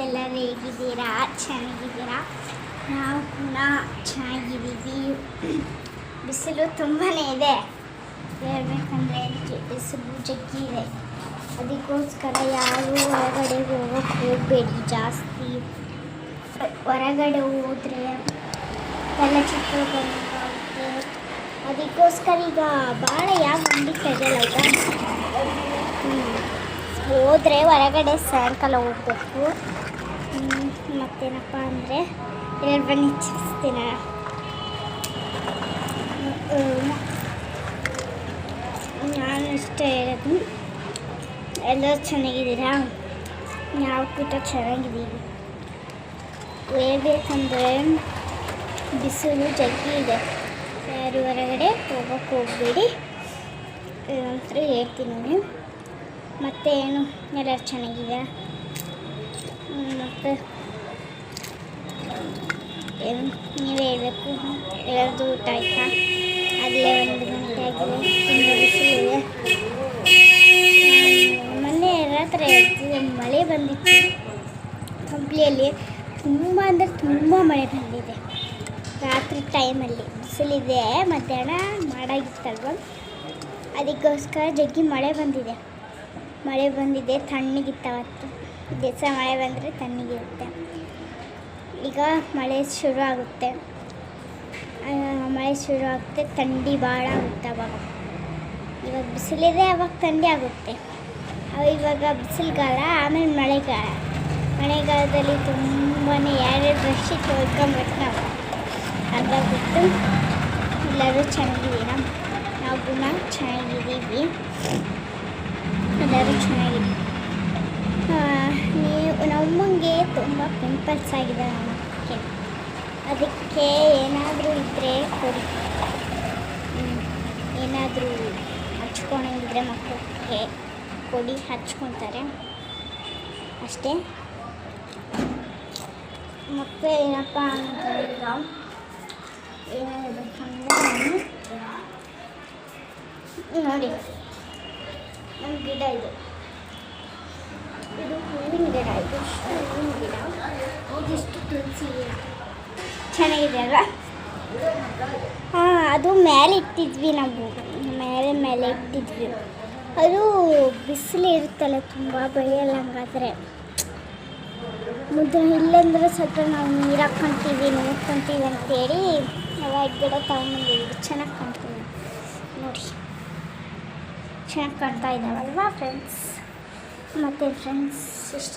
ಎಲ್ಲರೂ ಹೇಗಿದ್ದೀರಾ? ಚೆನ್ನಾಗಿದ್ದೀರಾ? ನಾವು ಕೂಡ ಚೆನ್ನಾಗಿದ್ದೀವಿ. ಬಿಸಿಲು ತುಂಬಾ ಇದೆ, ಹೇಳ್ಬೇಕಂದ್ರೆ ಬಿಸಿಲು ಜಗ್ಗಿ ಇದೆ. ಅದಕ್ಕೋಸ್ಕರ ಯಾರು ಹೊರಗಡೆ ಹೋಗೋಕ್ಕೆ ಹೋಗಬೇಡಿ. ಜಾಸ್ತಿ ಹೊರಗಡೆ ಹೋದರೆ ಎಲ್ಲ ಚಿತ್ರ ಬಂದಾಗುತ್ತೆ. ಅದಕ್ಕೋಸ್ಕರ ಈಗ ಭಾಳ ಯಾವ ಅಂಗಡಿ ತೆಗೆಯಲ್ಲ. ಹೋದರೆ ಹೊರಗಡೆ ಸಾಯಂಕಾಲ ಹೋಗ್ಬೇಕು. ಮತ್ತೇನಪ್ಪ ಅಂದರೆ ಬನ್ನಿ ಚಿಪ್ಸ್ತೀನ. ನಾನು ಇಷ್ಟೇ ಹೇಳೋದು. ಎಲ್ಲರೂ ಚೆನ್ನಾಗಿದ್ದೀರಾ? ನಾವು ಕೂಡ ಚೆನ್ನಾಗಿದ್ದೀವಿ. ಹೇಳ್ಬೇಕಂದ್ರೆ ಬಿಸಿಲು ಜಗ್ಗಿ ಇದೆ, ಯಾರು ಹೊರಗಡೆ ಹೋಗೋಕ್ಕೆ ಹೋಗಬೇಡಿ ಅಂತ ಹೇಳ್ತೀನಿ. ಮತ್ತು ಏನು ಎಲ್ಲರೂ ಚೆನ್ನಾಗಿದೆ. ಮತ್ತು ಏನು ನೀವೇ ಹೇಳಬೇಕು. ಎಲ್ಲರದ್ದು ಊಟ ಆಯಿತಾ? ಆಗಲೇ 1 ಗಂಟೆ ಆಗಿದೆ. ತುಂಬ ಬಿಸಿಲಿದೆ. ಮೊನ್ನೆ ರಾತ್ರಿ ಮಳೆ ಬಂದಿತ್ತು. ಹುಬ್ಳಿಯಲ್ಲಿ ತುಂಬ ಅಂದರೆ ತುಂಬ ಮಳೆ ಬಂದಿದೆ. ರಾತ್ರಿ ಟೈಮಲ್ಲಿ ಬಿಸಿಲಿದೆ. ಮಧ್ಯಾಹ್ನ ಮಾಡಾಗಿತ್ತಲ್ವ, ಅದಕ್ಕೋಸ್ಕರ ಜಗ್ಗಿ ಮಳೆ ಬಂದಿದೆ. ತಣ್ಣಗಿತ್ತವತ್ತು. ದಿವಸ ಮಳೆ ಬಂದರೆ ತಣ್ಣಗಿರುತ್ತೆ. ಈಗ ಮಳೆ ಶುರು ಆಗುತ್ತೆ. ಥಂಡಿ ಭಾಳ ಆಗುತ್ತೆ ಅವಾಗ. ಇವಾಗ ಬಿಸಿಲಿದೆ, ಅವಾಗ ಥಂಡಿ ಆಗುತ್ತೆ. ಇವಾಗ ಬಿಸಿಲುಗಾಲ, ಆಮೇಲೆ ಮಳೆಗಾಲದಲ್ಲಿ ತುಂಬಾ 2 ಬ್ರಷ್ ತೊಳ್ಕೊಂಬೇಕು ನಾವು. ಹಾಗಾಗಿತ್ತು. ಎಲ್ಲರೂ ಚೆನ್ನಾಗಿದ್ದೀರ? ನಾವು ಕೂಡ ಚೆನ್ನಾಗಿದ್ದೀವಿ. ಎಲ್ಲರೂ ಚೆನ್ನಾಗಿದೆ. ನಮ್ಮಂಗೆ ತುಂಬ ಪಿಂಪಲ್ಸ್ ಆಗಿದೆ ನಮ್ಮಕ್ಕೆ. ಅದಕ್ಕೆ ಏನಾದರೂ ಇದ್ದರೆ ಕೊಡಿ. ಏನಾದರೂ ಹಚ್ಕೊಂಡಿದ್ರೆ ಮಕ್ಕಳಿಗೆ ಕೊಡಿ, ಹಚ್ಕೊತಾರೆ ಅಷ್ಟೇ. ಮತ್ತು ಏನಪ್ಪ ಅಂತಂದ್ರೆ ಈಗ ಏನು ಹೇಳ್ಬೇಕಂದ್ರೆ, ನೋಡಿ ನಮ್ಮ ಗಿಡ ಇದು ಹೂವಿನ ಗಿಡ. ಹೂವಿನ ಗಿಡ, ಇದಿಷ್ಟು ತುಳಸಿ ಗಿಡ. ಚೆನ್ನಾಗಿದೆ ಅಲ್ವಾ? ಅದು ಮೇಲೆ ಇಟ್ಟಿದ್ವಿ ನಾವು. ಮೇಲೆ ಇಟ್ಟಿದ್ವಿ. ಅದು ಬಿಸಿಲು ಇರುತ್ತಲ್ಲ, ತುಂಬ ಬೆಳೆಯಲ್ಲ. ಹಂಗಾದರೆ ಇಲ್ಲಂದ್ರೆ ಸ್ವಲ್ಪ ನಾವು ನೀರು ಹಾಕ್ಕೊಂತೀವಿ, ನೋಡ್ಕೊತೀವಿ ಅಂತೇಳಿ ನಾವು ಗಿಡ ತಗೊಂಬಂದಿದ್ದೀವಿ. ಚೆನ್ನಾಗಿ ಕಾಣ್ತೀವಿ ನೋಡಿ, ಚೆನ್ನಾಗಿ ಕಾಣ್ತಾ ಇದ್ದಾವಲ್ವಾ ಫ್ರೆಂಡ್ಸ್? ಮತ್ತು ಫ್ರೆಂಡ್ಸ್ ಇಷ್ಟ